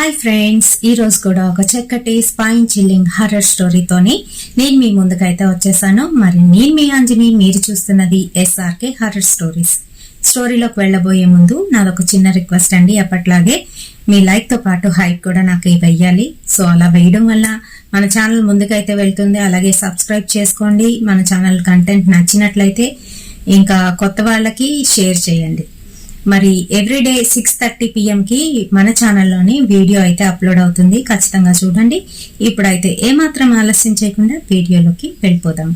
Hi friends, ఈ రోజు కూడా ఒక చక్కటి స్పైన్ చిల్లింగ్ హర్రర్ స్టోరీతోని నేను మీ ముందుకైతే వచ్చేసాను. మరి నేను మీ అంజని, మీరు చూస్తున్నది SRK హర్రర్ స్టోరీస్. స్టోరీలోకి వెళ్ళబోయే ముందు నాదొక చిన్న రిక్వెస్ట్ అండి. అప్పట్లాగే మీ లైక్ తో పాటు హైప్ కూడా నాకు వెయ్యాలి. సో అలా వేయడం వల్ల మన ఛానల్ ముందుకైతే వెళ్తుంది. అలాగే సబ్స్క్రైబ్ చేసుకోండి. మన ఛానల్ కంటెంట్ నచ్చినట్లయితే ఇంకా కొత్త వాళ్ళకి షేర్ చేయండి. మరి ఎవ్రీడే 6:30 PM కి మన ఛానల్లోని వీడియో అయితే అప్లోడ్ అవుతుంది. ఖచ్చితంగా చూడండి. ఇప్పుడైతే ఏమాత్రం ఆలస్యం చేయకుండా వీడియోలోకి వెళ్ళిపోదాం.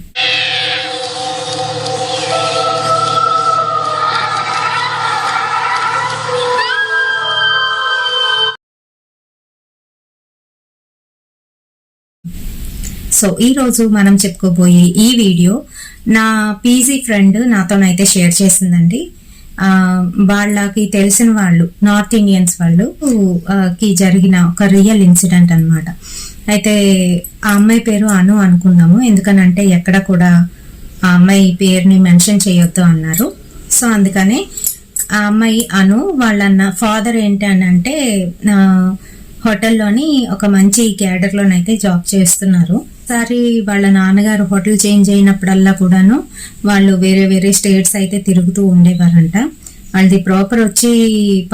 సో ఈ రోజు మనం చెప్పుకోబోయే ఈ వీడియో నా పీజీ ఫ్రెండ్ నాతోనైతే షేర్ చేసిందండి. వాళ్ళకి తెలిసిన వాళ్ళు నార్త్ ఇండియన్స్ వాళ్ళు కి జరిగిన ఒక రియల్ ఇన్సిడెంట్ అన్నమాట. అయితే ఆ అమ్మాయి పేరు అను అనుకున్నాము, ఎందుకనంటే ఎక్కడ కూడా ఆ అమ్మాయి పేరుని మెన్షన్ చేయొద్దు అన్నారు. సో అందుకనే ఆ అమ్మాయి అను వాళ్ళ ఫాదర్ ఏంటి అని అంటే హోటల్లోని ఒక మంచి క్యాడర్లోనైతే జాబ్ చేస్తున్నారు. ఒకసారి వాళ్ళ నాన్నగారు హోటల్ చేంజ్ అయినప్పుడల్లా కూడాను వాళ్ళు వేరే వేరే స్టేట్స్ అయితే తిరుగుతూ ఉండేవారంట. వాళ్ళది ప్రాపర్ వచ్చి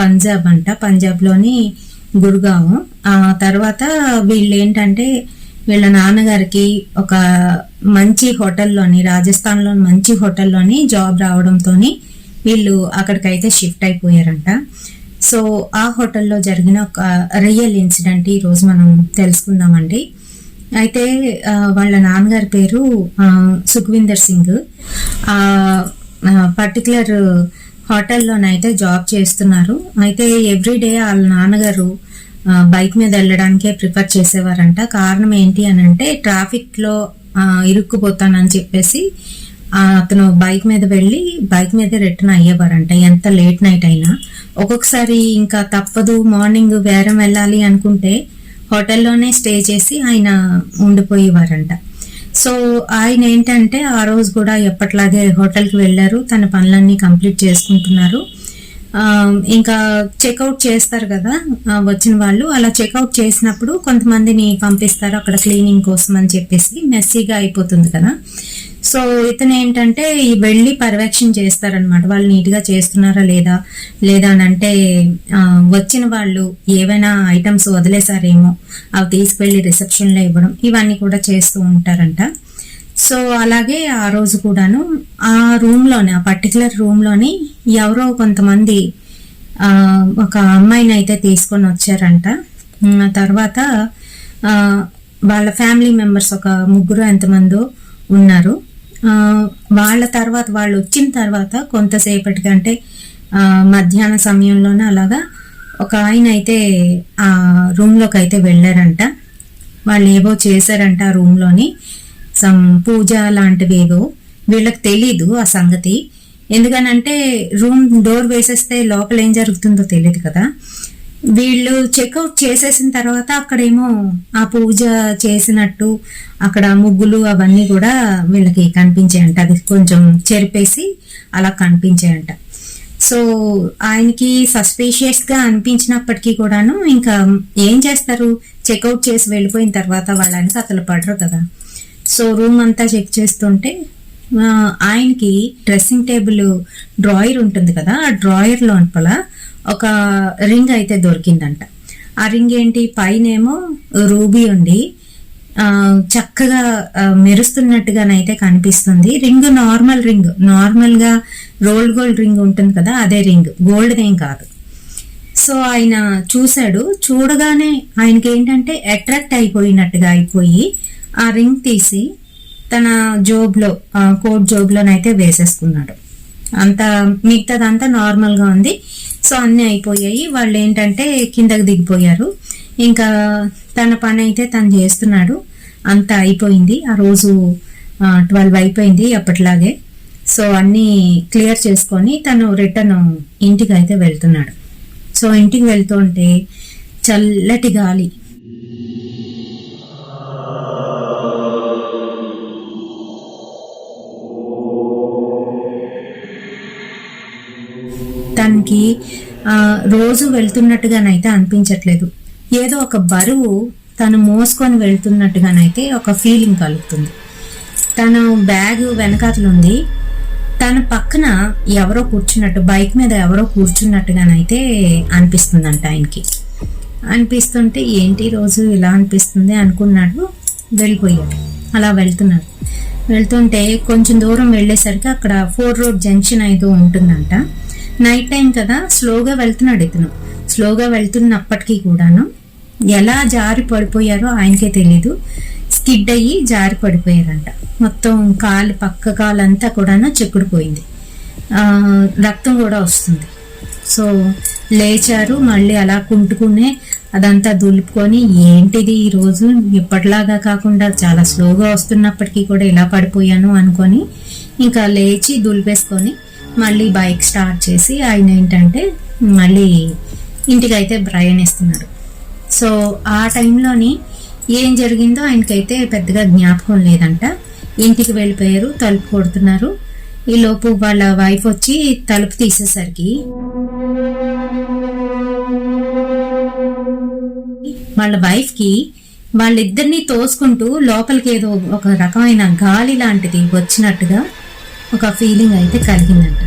పంజాబ్ అంట, పంజాబ్లోని గుర్గావ్. ఆ తర్వాత వీళ్ళు ఏంటంటే వీళ్ళ నాన్నగారికి ఒక మంచి హోటల్లోని, రాజస్థాన్లో మంచి హోటల్లోని జాబ్ రావడంతో వీళ్ళు అక్కడికైతే షిఫ్ట్ అయిపోయారంట. సో ఆ హోటల్లో జరిగిన ఒక రియల్ ఇన్సిడెంట్ ఈ రోజు మనం తెలుసుకుందామండి. అయితే వాళ్ళ నాన్నగారి పేరు సుఖ్విందర్ సింగ్. పర్టికులర్ హోటల్లోనైతే జాబ్ చేస్తున్నారు. అయితే ఎవ్రీడే వాళ్ళ నాన్నగారు బైక్ మీద వెళ్ళడానికే ప్రిఫర్ చేసేవారంట. కారణం ఏంటి అని అంటే ట్రాఫిక్ లో ఇరుక్కుపోతానని చెప్పేసి అతను బైక్ మీద వెళ్ళి బైక్ మీద రిటర్న్ అయ్యేవారంట, ఎంత లేట్ నైట్ అయినా. ఒక్కొక్కసారి ఇంకా తప్పదు, మార్నింగ్ వేరం వెళ్ళాలి అనుకుంటే హోటల్లోనే స్టే చేసి ఆయన ఉండిపోయేవారంట. సో ఆయన ఏంటంటే ఆ రోజు కూడా ఎప్పట్లాగే హోటల్కి వెళ్ళారు, తన పనులన్నీ కంప్లీట్ చేసుకుంటున్నారు. ఇంకా చెక్అవుట్ చేస్తారు కదా వచ్చిన వాళ్ళు, అలా చెక్అవుట్ చేసినప్పుడు కొంతమందిని పంపిస్తారు అక్కడ క్లీనింగ్ కోసం అని చెప్పేసి, మెస్సీగా అయిపోతుంది కదా. సో ఇతను ఏంటంటే వెళ్ళి పర్యవేక్షణ చేస్తారనమాట, వాళ్ళు నీట్గా చేస్తున్నారా లేదా అని అంటే వచ్చిన వాళ్ళు ఏవైనా ఐటమ్స్ వదిలేసారేమో అవి తీసుకెళ్లి రిసెప్షన్లో ఇవ్వడం, ఇవన్నీ కూడా చేస్తూ ఉంటారంట. సో అలాగే ఆ రోజు కూడాను ఆ రూమ్లోని, ఆ పర్టికులర్ రూమ్లోని ఎవరో కొంతమంది ఒక అమ్మాయిని అయితే తీసుకొని వచ్చారంట. తర్వాత వాళ్ళ ఫ్యామిలీ మెంబర్స్ ఒక ముగ్గురు ఎంతమందో ఉన్నారు. వాళ్ళ తర్వాత వాళ్ళు వచ్చిన తర్వాత కొంతసేపటికి అంటే మధ్యాహ్న సమయంలోనే అలాగా ఒక ఆయన అయితే ఆ రూమ్లోకి అయితే వెళ్ళారంట. వాళ్ళు ఏవో చేశారంట ఆ రూమ్లోని, సమ్ పూజ లాంటివి ఏవో. వీళ్ళకి తెలీదు ఆ సంగతి, ఎందుకనంటే రూమ్ డోర్ వేసేస్తే లోపల ఏం జరుగుతుందో తెలియదు కదా. వీళ్ళు చెక్అవుట్ చేసేసిన తర్వాత అక్కడేమో ఆ పూజ చేసినట్టు అక్కడ ముగ్గులు అవన్నీ కూడా వీళ్ళకి కనిపించాయంట. అది కొంచెం చెరిపేసి అలా కనిపించాయంట. సో ఆయనకి సస్పీషియస్ గా అనిపించినప్పటికీ కూడాను ఇంకా ఏం చేస్తారు, చెక్అవుట్ చేసి వెళ్ళిపోయిన తర్వాత వాళ్ళని అసలు పడరు కదా. సో రూమ్ అంతా చెక్ చేస్తుంటే ఆయనకి డ్రెస్సింగ్ టేబుల్ డ్రాయర్ ఉంటుంది కదా, ఆ డ్రాయర్ లోపల ఒక రింగ్ అయితే దొరికిందంట. ఆ రింగ్ ఏంటి, పైనేమో రూబీ ఉండి చక్కగా మెరుస్తున్నట్టుగానైతే కనిపిస్తుంది. రింగ్ నార్మల్ రింగ్, నార్మల్ గా రోల్డ్ గోల్డ్ రింగ్ ఉంటుంది కదా, అదే రింగ్, గోల్డ్ ఏం కాదు. సో ఆయన చూశాడు, చూడగానే ఆయనకి ఏంటంటే అట్రాక్ట్ అయిపోయి ఆ రింగ్ తీసి తన జోబ్లో, కోట్ జోబ్లోనైతే వేసేసుకున్నాడు. అంతా మిగతాదంతా నార్మల్ గా ఉంది. సో అన్నీ అయిపోయాయి. వాళ్ళు ఏంటంటే కిందకి దిగిపోయారు. ఇంకా తన పని అయితే తను చేస్తున్నాడు. అంతా అయిపోయింది. ఆ రోజు 12 అయిపోయింది ఎప్పటిలాగే. సో అన్నీ క్లియర్ చేసుకొని తను రిటర్న్ ఇంటికి అయితే వెళ్తున్నాడు. సో ఇంటికి వెళ్తుంటే చల్లటి గాలి, తనకి రోజు వెళ్తున్నట్టుగానైతే అనిపించట్లేదు. ఏదో ఒక బరువు తను మోసుకొని వెళ్తున్నట్టుగానైతే ఒక ఫీలింగ్ కలుగుతుంది. తను బ్యాగ్ వెనకాతలు ఉంది, తన పక్కన ఎవరో కూర్చున్నట్టు, బైక్ మీద ఎవరో కూర్చున్నట్టుగానైతే అనిపిస్తుందంట ఆయనకి. అనిపిస్తుంటే ఏంటి రోజు ఇలా అనిపిస్తుంది అనుకున్నాడు, వెళ్ళిపోయాడు. అలా వెళ్తుంటే కొంచెం దూరం వెళ్ళేసరికి అక్కడ 4 రోడ్ జంక్షన్ అయితే ఉంటుందంట. నైట్ టైం కదా, స్లోగా వెళ్తున్నాడు ఇతను. స్లోగా వెళ్తున్నప్పటికీ కూడాను ఎలా జారి పడిపోయారో ఆయనకే తెలీదు. స్కిడ్ అయ్యి జారి పడిపోయారంట. మొత్తం పక్క కాలంతా కూడాను చెక్కుడిపోయింది, రక్తం కూడా వస్తుంది. సో లేచారు, మళ్ళీ అలా కుంటుకునే అదంతా దులుపుకొని ఏంటిది ఈరోజు ఇప్పటిలాగా కాకుండా చాలా స్లోగా వస్తున్నప్పటికీ కూడా ఇలా పడిపోయాను అనుకొని ఇంకా లేచి దులిపేసుకొని మళ్ళీ బైక్ స్టార్ట్ చేసి ఆయన ఏంటంటే మళ్ళీ ఇంటికైతే ప్రయాణిస్తున్నారు. సో ఆ టైంలోని ఏం జరిగిందో ఆయనకైతే పెద్దగా జ్ఞాపకం లేదంట. ఇంటికి వెళ్ళిపోయారు, తలుపు కొడుతున్నారు. ఈ లోపు వాళ్ళ వైఫ్ వచ్చి తలుపు తీసేసరికి వాళ్ళ వైఫ్ కి వాళ్ళిద్దరిని తోసుకుంటూ లోపలికి ఏదో ఒక రకమైన గాలి లాంటిది వచ్చినట్టుగా ఒక ఫీలింగ్ అయితే కలిగిందంట.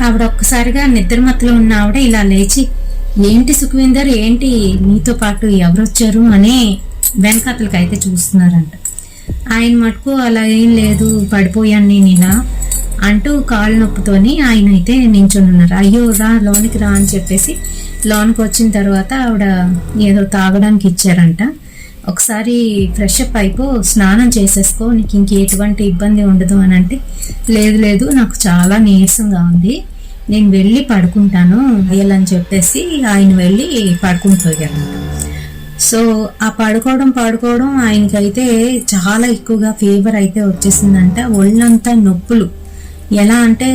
ఆవిడ ఒక్కసారిగా నిద్రమత్తులో ఉన్న ఆవిడ ఇలా లేచి, ఏంటి సుఖవిందర్, ఏంటి నీతో పాటు ఎవరొచ్చారు అని వెనకతలకి అయితే చూస్తున్నారంట. ఆయన మటుకు అలా ఏం లేదు, పడిపోయాను నేను ఇలా అంటూ కాళ్ళు నొప్పుతోని ఆయన అయితే నించుని ఉన్నారు. అయ్యో రా లోనికి రా అని చెప్పేసి లోనికి వచ్చిన తర్వాత ఆవిడ ఏదో తాగడానికి ఇచ్చారంట. ఒకసారి ఫ్రెష్ అప్ అయిపో, స్నానం చేసేసుకో, నీకు ఇంకెటువంటి ఇబ్బంది ఉండదు అని అంటే, లేదు నాకు చాలా నీరసంగా ఉంది, నేను వెళ్ళి పడుకుంటాను అని చెప్పేసి ఆయన వెళ్ళి పడుకుంటుపోయారంట. సో ఆ పడుకోవడం ఆయనకైతే చాలా ఎక్కువగా ఫీవర్ అయితే వచ్చేసిందంట. ఒళ్ళంతా నొప్పులు, ఎలా అంటే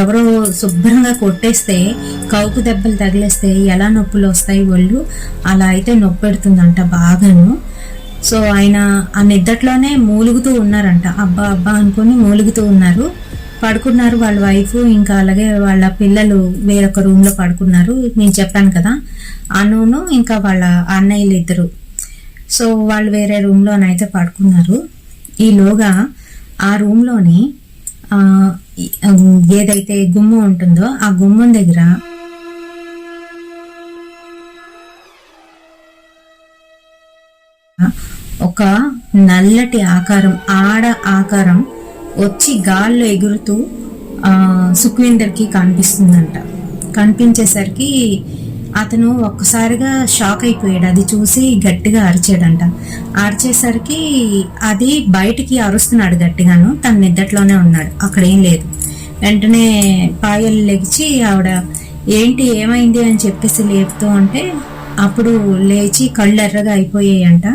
ఎవరో శుభ్రంగా కొట్టేస్తే, కౌపు దెబ్బలు తగిలేస్తే ఎలా నొప్పులు వస్తాయి ఒళ్ళు, అలా అయితే నొప్పి పెడుతుందంట బాగాను. సో ఆయన ఆ నిద్దట్లోనే మూలుగుతూ ఉన్నారంట. అబ్బా అనుకొని మూలుగుతూ ఉన్నారు. పడుకున్నారు వాళ్ళ వైఫ్, ఇంకా అలాగే వాళ్ళ పిల్లలు వేరొక రూమ్ లో పడుకున్నారు. నేను చెప్పాను కదా, అనును ఇంకా వాళ్ళ అన్నయ్యలు ఇద్దరు. సో వాళ్ళు వేరే రూమ్ లోనైతే పడుకున్నారు. ఈలోగా ఆ రూమ్ లోని ఏదైతే గుమ్మం ఉంటుందో ఆ గుమ్మం దగ్గర ఒక నల్లటి ఆకారం, ఆడ ఆకారం వచ్చి గాల్లో ఎగురుతూ సుఖ్వీందర్కి కనిపిస్తుందంట. కనిపించేసరికి అతను ఒక్కసారిగా షాక్ అయిపోయాడు. అది చూసి గట్టిగా అరిచాడంట. అరిచేసరికి అది బయటికి అరుస్తున్నాడు గట్టిగాను. తన నిద్దట్లోనే ఉన్నాడు, అక్కడ ఏం లేదు. వెంటనే పాయలు లెగిచి ఆవిడ ఏంటి ఏమైంది అని చెప్పేసి లేపుతూ ఉంటే అప్పుడు లేచి కళ్ళు ఎర్రగా అయిపోయాయంట.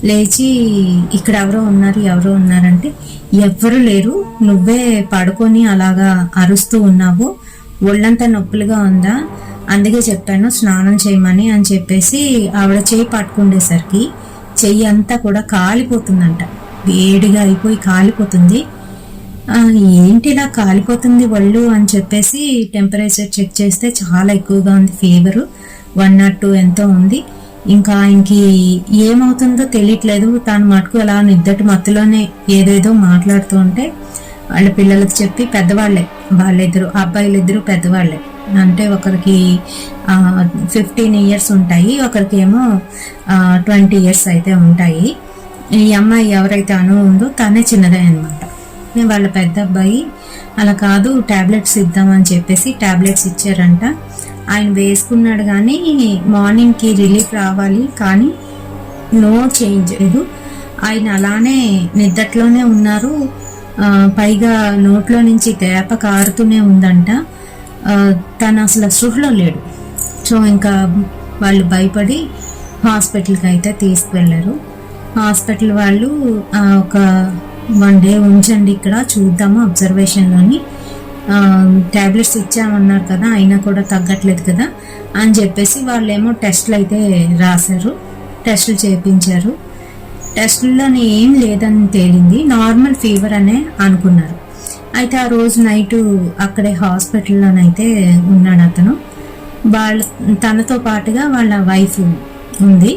లేచి ఇక్కడ ఎవరో ఉన్నారంటే, ఎవ్వరు లేరు, నువ్వే పడుకొని అలాగా అరుస్తూ ఉన్నావు, ఒళ్ళంతా నొప్పులుగా ఉందా, అందుకే చెప్పాను స్నానం చేయమని అని చెప్పేసి ఆవిడ చెయ్యి పట్టుకుండేసరికి చెయ్యి అంతా కూడా కాలిపోతుందంట. వేడిగా అయిపోయి కాలిపోతుంది. ఏంటి ఇలా కాలిపోతుంది ఒళ్ళు అని చెప్పేసి టెంపరేచర్ చెక్ చేస్తే చాలా ఎక్కువగా ఉంది, ఫీవరు 102 ఎంతో ఉంది. ఇంకా ఆయనకి ఏమవుతుందో తెలియట్లేదు. తాను మటుకు అలా నిద్దటి మత్తులోనే ఏదేదో మాట్లాడుతూ ఉంటే వాళ్ళ పిల్లలకు చెప్పి, పెద్దవాళ్లే వాళ్ళిద్దరు, అబ్బాయిలిద్దరు పెద్దవాళ్లే, అంటే ఒకరికి 15 years ఉంటాయి, ఒకరికి ఏమో 20 years అయితే ఉంటాయి. ఈ అమ్మాయి ఎవరైతే ఉందో తనే చిన్నదే అనమాట. వాళ్ళ పెద్ద అబ్బాయి అలా కాదు, టాబ్లెట్స్ ఇద్దామని చెప్పేసి టాబ్లెట్స్ ఇచ్చారంట. ఆయన వేసుకున్నాడు కానీ మార్నింగ్కి రిలీఫ్ రావాలి, కానీ నో చేంజ్ లేదు. ఆయన అలానే నిద్దట్లోనే ఉన్నారు. పైగా నోట్లో నుంచి తేప కారుతూనే ఉందంట. తను అసలు సృహలో లేడు. సో ఇంకా వాళ్ళు భయపడి హాస్పిటల్కి అయితే తీసుకువెళ్ళారు. హాస్పిటల్ వాళ్ళు ఒక 1 day ఉంచండి, ఇక్కడ చూద్దాము అబ్జర్వేషన్లోని, ట్యాబ్లెట్స్ ఇచ్చామన్నారు కదా అయినా కూడా తగ్గట్లేదు కదా అని చెప్పేసి వాళ్ళేమో టెస్టులు అయితే రాశారు, టెస్టులు చేయించారు. టెస్టుల్లోనే ఏం లేదని తేలింది, నార్మల్ ఫీవర్ అనే అనుకున్నారు. అయితే ఆ రోజు నైటు అక్కడే హాస్పిటల్లోనైతే ఉన్నాడు అతను. తనతో పాటుగా వాళ్ళ వైఫ్ ఉంది.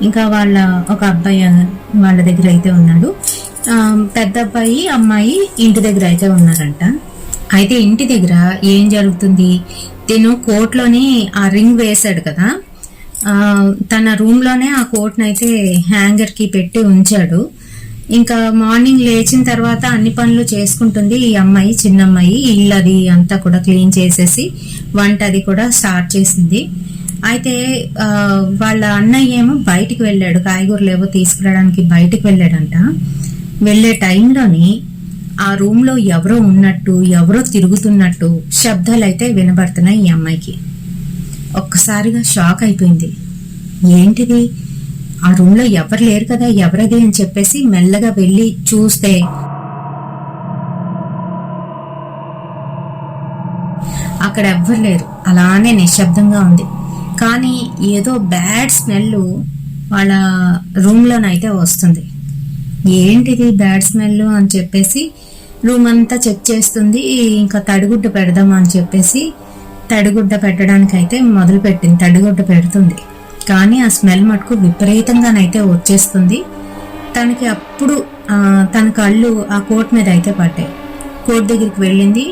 ఇంకా వాళ్ళ ఒక అబ్బాయి వాళ్ళ దగ్గర అయితే ఉన్నాడు. పెద్ద అబ్బాయి అమ్మాయి ఇంటి దగ్గర అయితే ఉన్నారంట. అయితే ఇంటి దగ్గర ఏం జరుగుతుంది, తిను కోట్లోని ఆ రింగ్ వేశాడు కదా, తన రూమ్ లోనే ఆ కోట్ని అయితే హ్యాంగర్ కి పెట్టి ఉంచాడు. ఇంకా మార్నింగ్ లేచిన తర్వాత అన్ని పనులు చేసుకుంటుంది ఈ అమ్మాయి, చిన్న అమ్మాయి. ఇల్లు అది అంతా కూడా క్లీన్ చేసేసి వంట అది కూడా స్టార్ట్ చేసింది. అయితే వాళ్ళ అన్నయ్య ఏమో బయటికి వెళ్ళాడు, కాయగూరలు ఏవో తీసుకురావడానికి బయటికి వెళ్ళాడంట. వెళ్ళే టైంలోని ఆ రూమ్ లో ఎవరో ఉన్నట్టు, ఎవరో తిరుగుతున్నట్టు శబ్దాలు అయితే వినబడుతున్నాయి ఈ అమ్మాయికి. ఒక్కసారిగా షాక్ అయిపోయింది. ఏంటిది, ఆ రూమ్ లో ఎవరు లేరు కదా, ఎవరది అని చెప్పేసి మెల్లగా వెళ్ళి చూస్తే అక్కడ ఎవ్వరు లేరు, అలానే నిశ్శబ్దంగా ఉంది. కానీ ఏదో బ్యాడ్ స్మెల్ వాళ్ళ రూమ్ లోనైతే వస్తుంది. ఏంటిది బ్యాడ్ స్మెల్ అని చెప్పేసి రూమ్ అంతా చెక్ చేస్తుంది. ఇంకా తడిగుడ్డ పెడదామా అని చెప్పేసి తడిగుడ్డ పెట్టడానికి అయితే మొదలు పెట్టింది, తడిగుడ్డ పెడుతుంది. కానీ ఆ స్మెల్ మటుకు విపరీతంగానైతే వచ్చేస్తుంది. తనకి అప్పుడు తన కళ్ళు ఆ కోట్ మీద అయితే పడ్డాయి. కోట్ దగ్గరికి వెళ్ళింది,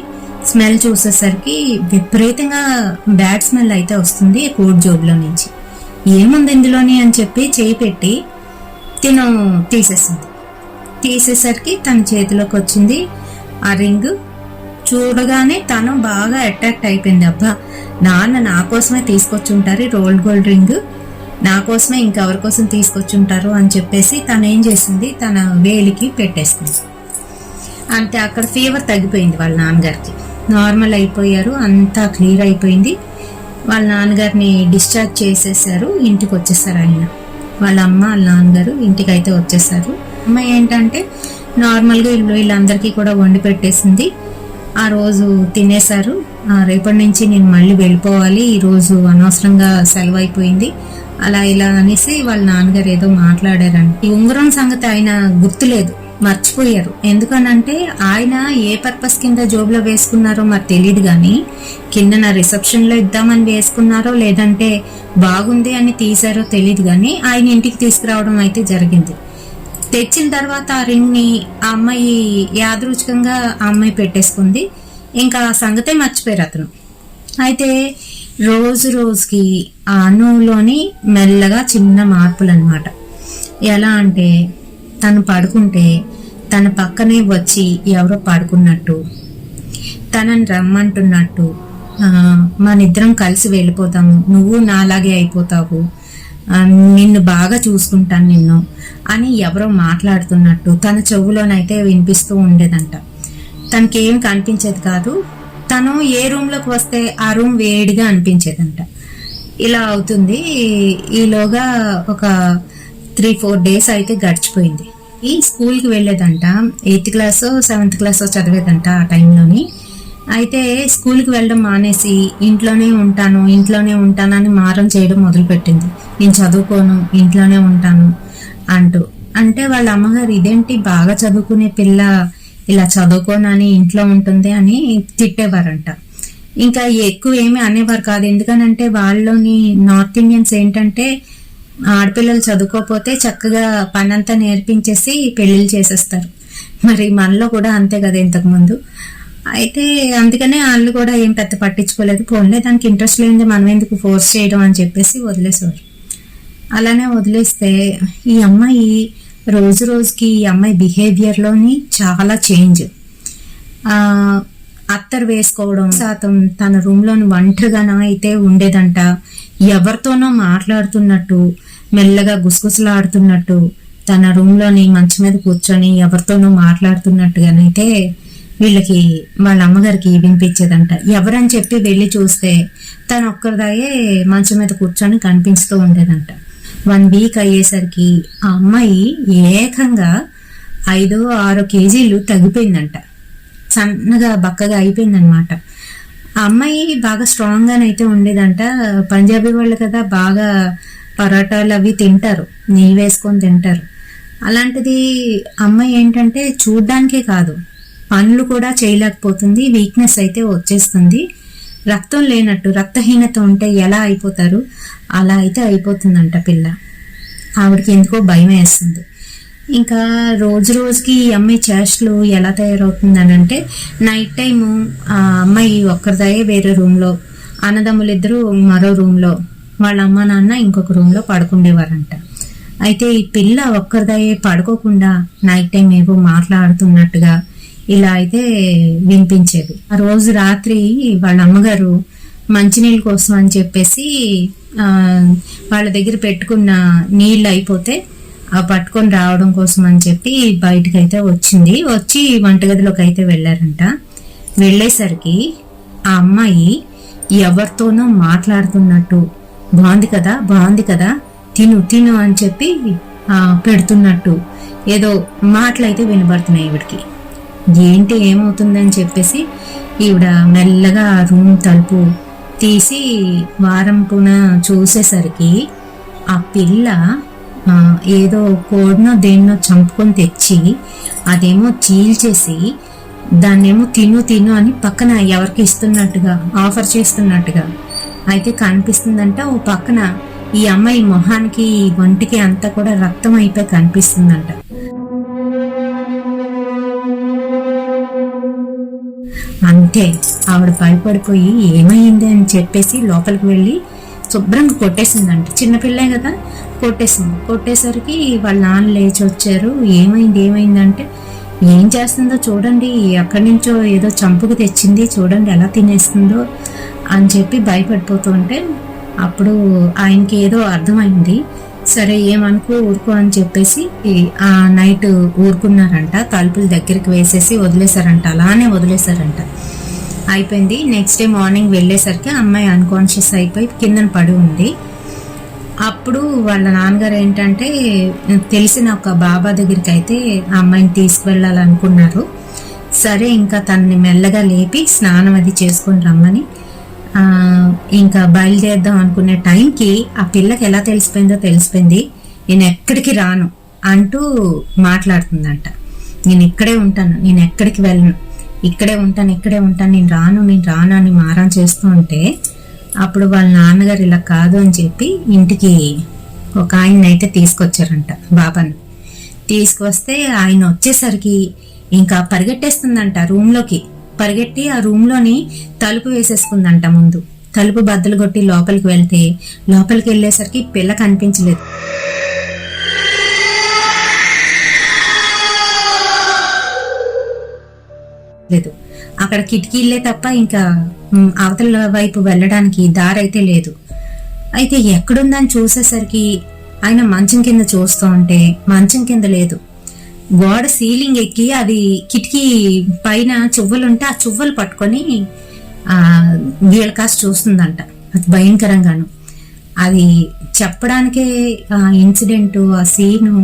స్మెల్ చూసేసరికి విపరీతంగా బ్యాడ్ స్మెల్ అయితే వస్తుంది కోట్ జోబులో నుంచి. ఏముంది ఇందులోని అని చెప్పి చేయి పెట్టి తిను తీసేసింది. తీసేసరికి తన చేతిలోకి వచ్చింది ఆ రింగ్. చూడగానే తను బాగా అట్రాక్ట్ అయిపోయింది. అబ్బా, నాన్న నా కోసమే తీసుకొచ్చి ఉంటారు రోల్డ్ గోల్డ్ రింగ్, నా కోసమే ఇంకెవరి కోసం తీసుకొచ్చి ఉంటారు అని చెప్పేసి తను ఏం చేసింది, తన వేలికి పెట్టేసుకుంది. అంతే, అక్కడ ఫీవర్ తగ్గిపోయింది. వాళ్ళ నాన్నగారికి నార్మల్ అయిపోయారు, అంతా క్లియర్ అయిపోయింది. వాళ్ళ నాన్నగారిని డిశ్చార్జ్ చేసేసారు, ఇంటికి వచ్చేసారు ఆయన. వాళ్ళ అమ్మ వాళ్ళ నాన్నగారు ఇంటికి అయితే వచ్చేసారు. అమ్మ ఏంటంటే నార్మల్గా వీళ్ళందరికీ కూడా వండి పెట్టేసింది. ఆ రోజు తినేశారు. రేపటి నుంచి నేను మళ్ళీ వెళ్ళిపోవాలి, ఈ రోజు అనవసరంగా సెలవు అయిపోయింది అలా ఇలా అనేసి వాళ్ళ నాన్నగారు ఏదో మాట్లాడారంట. ఈ ఉంగరం సంగతి ఆయన గుర్తులేదు, మర్చిపోయారు. ఎందుకనంటే ఆయన ఏ పర్పస్ కింద జోబులో వేసుకున్నారో మరి తెలియదు, కానీ కింద నా రిసెప్షన్ లో ఇద్దామని వేసుకున్నారో లేదంటే బాగుంది అని తీసారో తెలియదు, కానీ ఆయన ఇంటికి తీసుకురావడం అయితే జరిగింది. తెచ్చిన తర్వాత ఆ రింగ్ ని ఆ అమ్మాయి యాదృచ్ఛికంగా ఆ అమ్మాయి పెట్టేసుకుంది. ఇంకా ఆ సంగతే మర్చిపోయారు అతను. అయితే రోజు రోజుకి ఆ అణువులోని మెల్లగా చిన్న మార్పులు అన్నమాట. ఎలా అంటే తను పడుకుంటే తన పక్కనే వచ్చి ఎవరో పడుకున్నట్టు, తనని రమ్మంటున్నట్టు, మనిద్దరం కలిసి వెళ్ళిపోతాము, నువ్వు నాలాగే అయిపోతావు, నిన్ను బాగా చూసుకుంటాను నిన్ను అని ఎవరో మాట్లాడుతున్నట్టు తన చెవులోనైతే వినిపిస్తూ ఉండేదంట. తనకేం కనిపించేది కాదు. తను ఏ రూమ్ లోకి వస్తే ఆ రూమ్ వేడిగా అనిపించేదంట. ఇలా అవుతుంది. ఈలోగా ఒక 3-4 days అయితే గడిచిపోయింది. ఈ స్కూల్కి వెళ్ళేదంట. 8th క్లాసో 7th క్లాసో చదివేదంట ఆ టైంలోని. అయితే స్కూల్కి వెళ్ళడం మానేసి ఇంట్లోనే ఉంటాను అని మారం చేయడం మొదలుపెట్టింది. నేను చదువుకోను, ఇంట్లోనే ఉంటాను అంటూ. అంటే వాళ్ళ అమ్మగారు ఇదేంటి బాగా చదువుకునే పిల్ల ఇలా చదువుకోనని ఇంట్లో ఉంటుంది అని తిట్టేవారంట. ఇంకా ఎక్కువ ఏమీ అనేవారు కాదు. ఎందుకనంటే వాళ్ళలోని నార్త్ ఇండియన్స్ ఏంటంటే ఆడపిల్లలు చదువుకోకపోతే చక్కగా పనంతా నేర్పించేసి పెళ్లిళ్ళు చేసేస్తారు. మరి మనలో కూడా అంతే కదా ఇంతకు ముందు. అయితే అందుకనే వాళ్ళు కూడా ఏం పెద్ద పట్టించుకోలేదు. పోన్లే, దానికి ఇంట్రెస్ట్ లేనిది మనం ఎందుకు ఫోర్స్ చేయడం అని చెప్పేసి వదిలేసేవారు. అలానే వదిలేస్తే ఈ అమ్మాయి రోజు రోజుకి ఈ అమ్మాయి బిహేవియర్లోని చాలా చేంజ్. అత్తరు వేసుకోవడం శాతం, తన రూమ్లోని ఒంటరిగానో అయితే ఉండేదంట. ఎవరితోనో మాట్లాడుతున్నట్టు, మెల్లగా గుసగుసలాడుతున్నట్టు, తన రూమ్లోని మంచం మీద కూర్చొని ఎవరితోనో మాట్లాడుతున్నట్టుగానైతే వీళ్ళకి వాళ్ళ అమ్మగారికి వినిపించేదంట. ఎవరని చెప్పి వెళ్ళి చూస్తే తను ఒక్కరిదాయే మంచం మీద కూర్చొని కనిపిస్తూ ఉండేదంట. 1 week అయ్యేసరికి ఆ అమ్మాయి ఏకంగా 5-6 kgs తగ్గిపోయిందంట. సన్నగా బక్కగా అయిపోయిందనమాట. ఆ అమ్మాయి బాగా స్ట్రాంగ్ గానైతే ఉండేదంట. పంజాబీ వాళ్ళు కదా, బాగా పరోటాలు అవి తింటారు, నెయ్యి వేసుకొని తింటారు. అలాంటిది అమ్మాయి ఏంటంటే చూడ్డానికే కాదు, పనులు కూడా చేయలేకపోతుంది, వీక్నెస్ అయితే వచ్చేస్తుంది. రక్తం లేనట్టు, రక్తహీనత ఉంటే ఎలా అయిపోతారు, అలా అయితే అయిపోతుందంట పిల్ల. ఆవిడకి ఎందుకో భయం వేస్తుంది. ఇంకా రోజు రోజుకి ఈ అమ్మాయి చేష్టలు ఎలా తయారవుతుందని అంటే, నైట్ టైము ఆ అమ్మాయి ఒక్కరిదయే వేరే రూమ్లో, అన్నదమ్ములిద్దరూ మరో రూమ్లో, వాళ్ళ అమ్మ నాన్న ఇంకొక రూమ్లో పడుకుండేవారంట. అయితే ఈ పిల్ల ఒక్కరిదయే పడుకోకుండా నైట్ టైం ఏవో మాట్లాడుతున్నట్టుగా ఇలా అయితే వినిపించేది. ఆ రోజు రాత్రి వాళ్ళ అమ్మగారు మంచినీళ్ళ కోసం అని చెప్పేసి వాళ్ళ దగ్గర పెట్టుకున్న నీళ్ళు అయిపోతే పట్టుకొని రావడం కోసం అని చెప్పి బయటకు అయితే వచ్చింది. వచ్చి వంటగదిలోకి అయితే వెళ్ళారంట. వెళ్ళేసరికి ఆ అమ్మాయి ఎవరితోనో మాట్లాడుతున్నట్టు, బాగుంది కదా బాగుంది కదా, తిను తిను అని చెప్పి పెడుతున్నట్టు ఏదో మాటలు అయితే వినబడుతున్నాయి ఈవిడికి. ఏంటి ఏమవుతుందని చెప్పేసి ఈవిడ మెల్లగా రూమ్ తలుపు తీసి వారంపున చూసేసరికి ఆ పిల్ల ఏదో కోడినో దేన్నో చంపుకొని తెచ్చి అదేమో చీల్చేసి దాన్నేమో తిను తిను అని పక్కన ఎవరికి ఇస్తున్నట్టుగా, ఆఫర్ చేస్తున్నట్టుగా అయితే కనిపిస్తుందంట. ఓ పక్కన ఈ అమ్మాయి మొహానికి ఒంటికి అంతా కూడా రక్తం అయిపోయి కనిపిస్తుందంట. అంతే, ఆవిడ భయపడిపోయి ఏమైంది అని చెప్పేసి లోపలికి వెళ్ళి శుభ్రంగా కొట్టేసిందంట. చిన్నపిల్లే కదా, కొట్టేసరికి వాళ్ళ నాన్న లేచి వచ్చారు. ఏమైంది ఏమైందంటే, ఏం చేస్తుందో చూడండి, ఎక్కడి నుంచో ఏదో చంపుకు తెచ్చింది చూడండి ఎలా తినేస్తుందో అని చెప్పి భయపడిపోతుంటే అప్పుడు ఆయనకి ఏదో అర్థమైంది. సరే ఏమనుకో ఊరుకో అని చెప్పేసి ఆ నైట్ ఊరుకున్నారంట. తలుపులు దగ్గరికి వేసేసి వదిలేశారంట, అలానే వదిలేశారంట. అయిపోయింది. నెక్స్ట్ డే మార్నింగ్ వెళ్ళేసరికి అమ్మాయి అన్కాన్షియస్ అయిపోయి కిందన పడి ఉంది. అప్పుడు వాళ్ళ నాన్నగారు ఏంటంటే తెలిసిన ఒక బాబా దగ్గరికి అయితే ఆ అమ్మాయిని తీసుకువెళ్ళాలనుకున్నారు. సరే ఇంకా తనని మెల్లగా లేపి స్నానం అది చేసుకొని రమ్మని ఇంకా బయలుదేరదాం అనుకునే టైంకి ఆ పిల్లకి ఎలా తెలిసిపోయింది, నేను ఎక్కడికి రాను అంటూ మాట్లాడుతుందంట. నేను ఇక్కడే ఉంటాను, నేను ఎక్కడికి వెళ్ళను, ఇక్కడే ఉంటాను, నేను రాను అని మారం చేస్తూ ఉంటే అప్పుడు వాళ్ళ నాన్నగారు ఇలా కాదు అని చెప్పి ఇంటికి ఒక ఆయన అయితే తీసుకొచ్చారంట. బాబాను తీసుకొస్తే ఆయన వచ్చేసరికి ఇంకా పరిగెట్టేస్తుందంట రూమ్లోకి. పరిగెట్టి ఆ రూమ్లోని తలుపు వేసేసుకుందంట. ముందు తలుపు బద్దలు కొట్టి లోపలికి వెళ్ళేసరికి పిల్ల కనిపించలేదు. అక్కడ కిటికీలే తప్ప ఇంకా అవతల వైపు వెళ్ళడానికి దారైతే లేదు. అయితే ఎక్కడుందని చూసేసరికి ఆయన మంచం కింద చూస్తూ ఉంటే మంచం కింద లేదు. గోడ సీలింగ్ ఎక్కి అది కిటికీ పైన చువ్వలుంటే ఆ చువ్వలు పట్టుకొని వీళ్ళ కాస్త చూస్తుందంట. అది భయంకరంగాను. అది చెప్పడానికే ఆ ఇన్సిడెంట్, ఆ సీను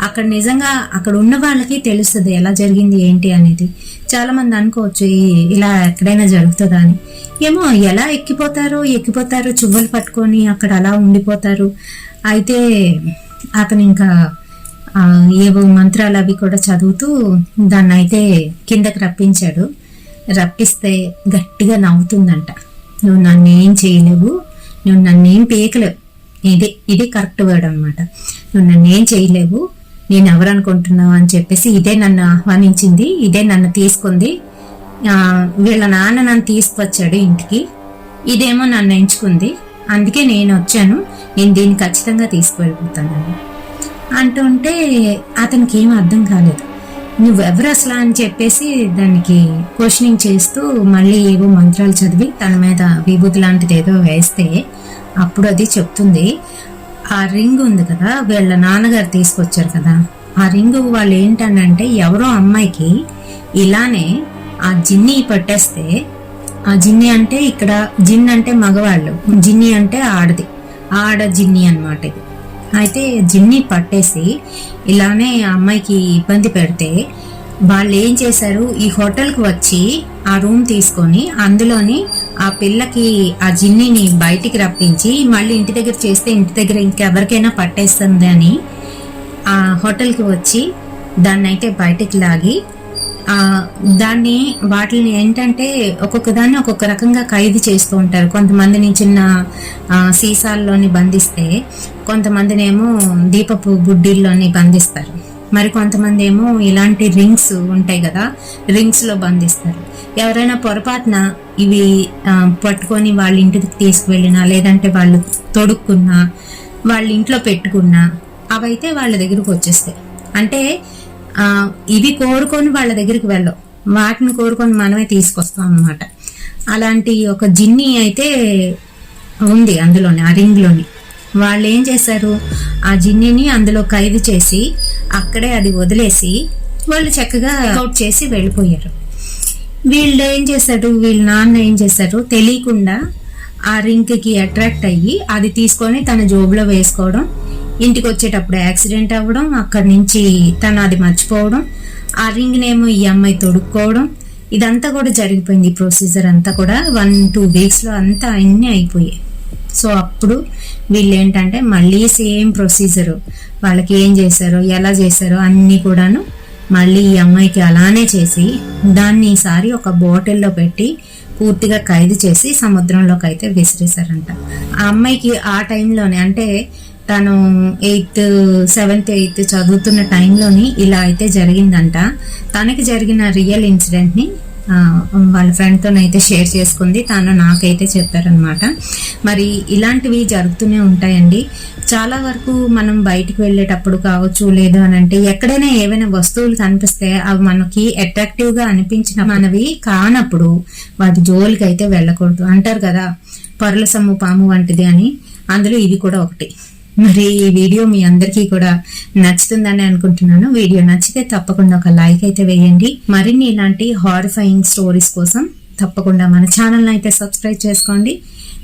అక్కడ నిజంగా అక్కడ ఉన్న వాళ్ళకి తెలుస్తుంది ఎలా జరిగింది ఏంటి అనేది. చాలా మంది అనుకోవచ్చు ఇలా ఎక్కడైనా జరుగుతుందా అని. ఏమో ఎలా ఎక్కిపోతారు చువ్వలు పట్టుకొని అక్కడ అలా ఉండిపోతారు. అయితే అతను ఇంకా ఏవో మంత్రాలు అవి కూడా చదువుతూ దాన్ని అయితే కిందకి రప్పించాడు. రప్పిస్తే గట్టిగా నవ్వుతుందంట. నువ్వు నన్నేం చేయలేవు, నువ్వు నన్నేం పీకలేవు. ఇదే కరెక్ట్ వర్డ్ అనమాట. నువ్వు నన్నేం చేయలేవు, నేను ఎవరు అనుకుంటున్నావు అని చెప్పేసి ఇదే నన్ను ఆహ్వానించింది, ఇదే నన్ను తీసుకుంది, వీళ్ళ నాన్న నన్ను తీసుకొచ్చాడు ఇంటికి, ఇదేమో నన్ను ఎంచుకుంది, అందుకే నేను వచ్చాను, నేను దీన్ని ఖచ్చితంగా తీసుకువెళ్ళిపోతానని అంటుంటే అతనికి ఏం అర్థం కాలేదు. నువ్వెవరు అసలు అని చెప్పేసి దానికి క్వశ్చనింగ్ చేస్తూ మళ్ళీ ఏవో మంత్రాలు చదివి తన మీద విభూతి లాంటిది ఏదో వేస్తే అప్పుడు అది చెప్తుంది. ఆ రింగ్ ఉంది కదా, వీళ్ళ నాన్నగారు తీసుకొచ్చారు కదా, ఆ రింగ్ వాళ్ళు ఏంటంటే ఎవరో అమ్మాయికి ఇలానే ఆ జిన్ని పట్టేస్తే, ఆ జిన్ని అంటే ఇక్కడ జిన్ అంటే మగవాళ్ళు, జిన్ని అంటే ఆడ జిన్ని అన్నమాట ఇది. అయితే జిన్ని పట్టేసి ఇలానే ఆ అమ్మాయికి ఇబ్బంది పెడితే వాళ్ళు ఏం చేశారు, ఈ హోటల్కి వచ్చి ఆ రూమ్ తీసుకొని అందులోని ఆ పిల్లకి ఆ జిన్నిని బయటికి రప్పించి మళ్ళీ ఇంటి దగ్గర చేస్తే ఇంటి దగ్గర ఇంకెవరికైనా పట్టేస్తుంది అని ఆ హోటల్కి వచ్చి దాన్ని అయితే బయటికి లాగి దాన్ని వాటిని ఏంటంటే ఒక్కొక్క దాన్ని ఒక్కొక్క రకంగా ఖైదు చేస్తూ ఉంటారు. కొంతమందిని చిన్న సీసాల్లోని బంధిస్తే, కొంతమందిని ఏమో దీపపు బుడ్డీల్లోని బంధిస్తారు, మరి కొంతమంది ఏమో ఇలాంటి రింగ్స్ ఉంటాయి కదా, రింగ్స్ లో బంధిస్తారు. ఎవరైనా పొరపాటున ఇవి పట్టుకొని వాళ్ళ ఇంటికి తీసుకువెళ్ళినా, లేదంటే వాళ్ళు తొడుక్కున్నా, వాళ్ళ ఇంట్లో పెట్టుకున్నా, అవైతే వాళ్ళ దగ్గరకు వచ్చేస్తాయి. అంటే ఇవి కోరుకొని వాళ్ళ దగ్గరికి వెళ్ళవు, వాటిని కోరుకొని మనమే తీసుకొస్తాం అన్నమాట. అలాంటి ఒక జిన్ని అయితే ఉంది అందులోని, ఆ రింగ్ లోని. వాళ్ళు ఏం చేశారు, ఆ జిన్నిని అందులో ఖైదు చేసి అక్కడే అది వదిలేసి వాళ్ళు చక్కగా అవుట్ చేసి వెళ్ళిపోయారు. వీళ్ళు ఏం చేశారు, వీళ్ళ నాన్న ఏం చేశారు, తెలియకుండా ఆ రింగ్ కి అట్రాక్ట్ అయ్యి అది తీసుకొని తన జోబులో వేసుకోవడం, ఇంటికి వచ్చేటప్పుడు యాక్సిడెంట్ అవ్వడం, అక్కడి నుంచి తను అది మర్చిపోవడం, ఆ రింగ్ నేమో ఈ అమ్మాయి తొడుక్కోవడం, ఇదంతా కూడా జరిగిపోయింది. ఈ ప్రొసీజర్ అంతా కూడా 1-2 వీక్స్ లో అంతా అన్ని అయిపోయాయి. సో అప్పుడు వీళ్ళు ఏంటంటే మళ్ళీ సేమ్ ప్రొసీజర్, వాళ్ళకి ఏం చేశారో ఎలా చేశారో అన్ని కూడాను మళ్ళీ ఈ అమ్మాయికి అలానే చేసి దాన్ని ఈసారి ఒక బాటిల్లో పెట్టి పూర్తిగా ఖైదు చేసి సముద్రంలోకి అయితే విసిరేశారంట. ఆ అమ్మాయికి ఆ టైంలోనే, అంటే తను 7th 8th చదువుతున్న టైంలోని ఇలా అయితే జరిగిందంట. తనకి జరిగిన రియల్ ఇన్సిడెంట్ ని వాళ్ళ ఫ్రెండ్తోనైతే షేర్ చేసుకుంది, తను నాకైతే చెప్పారనమాట. మరి ఇలాంటివి జరుగుతూనే ఉంటాయండి. చాలా వరకు మనం బయటికి వెళ్ళేటప్పుడు కావచ్చు, లేదు అని అంటే ఎక్కడైనా ఏవైనా వస్తువులు కనిపిస్తే అవి మనకి అట్రాక్టివ్ గా అనిపించిన మనవి కానప్పుడు వాటి జోలికి అయితే వెళ్ళకూడదు. అంటారు కదా, పరుల సొమ్ము పాము వంటిది అని, అందులో ఇవి కూడా ఒకటి. మరి ఈ వీడియో మీ అందరికీ కూడా నచ్చుతుందని అనుకుంటున్నాను. వీడియో నచ్చితే తప్పకుండా ఒక లైక్ అయితే వేయండి. మరిన్ని ఇలాంటి హారిఫైయింగ్ స్టోరీస్ కోసం తప్పకుండా మన ఛానల్ అయితే సబ్స్క్రైబ్ చేసుకోండి.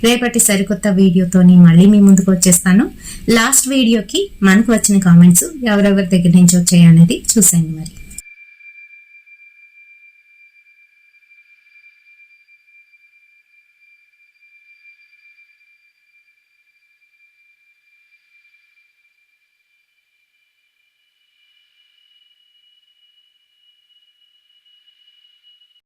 రేపటి సరికొత్త వీడియోతోని మళ్ళీ మీ ముందుకు వచ్చేస్తాను. లాస్ట్ వీడియోకి మనకు వచ్చిన కామెంట్స్ ఎవరెవరి దగ్గర నుంచి వచ్చాయి అనేది చూసేయండి. మరి